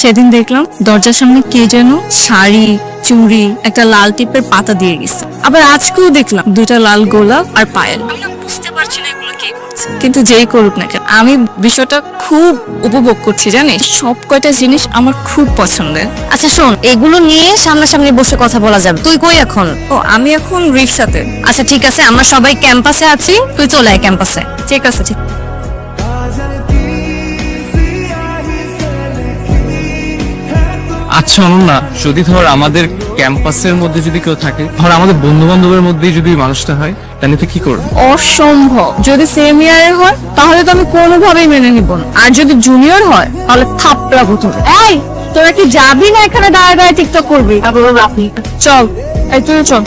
সেদিন দেখলাম দরজার সামনে কে যেন শাড়ি চুড়ি একটা লাল টিপের পাতা দিয়ে গেছে। আবার আজকেও দেখলাম দুইটা লাল গোলাপ আর পায়েল। আমি না বুঝতে পারছি না এগুলো কে করছে, কিন্তু যেই করুক না কেন আমি বিষয়টা খুব উপভোগ করছি। জানিস, সব কয়টা জিনিস আমার খুব পছন্দের। আচ্ছা শোন, এগুলো নিয়ে সামনাসামনি বসে কথা বলা যাবে। তুই কই এখন? ও, আমি এখন রিক্সাতে। আচ্ছা ঠিক আছে, আমরা সবাই ক্যাম্পাসে আছি, তুই চলে আয় ক্যাম্পাসে। ঠিক আছে, ঠিক। আচ্ছা অনন্যা, যদি ধর আমাদের ক্যাম্পাসের মধ্যে যদি কেউ থাকে, ধর আমাদের বন্ধু বান্ধবের মধ্যেই যদি মানুষটা হয়, তাহলে তুই কি করবি? অসম্ভব। যদি সেম ইয়ারের হয় তাহলে তো আমি কোনোভাবেই মেনে নিব না, আর যদি জুনিয়র হয় তাহলে থাপড়া বোতল। এই, তোরা কি যাবি না এখানে দাঁড়ায় দাঁড়ায় টিকটক করবি? চল, এই তুই চল।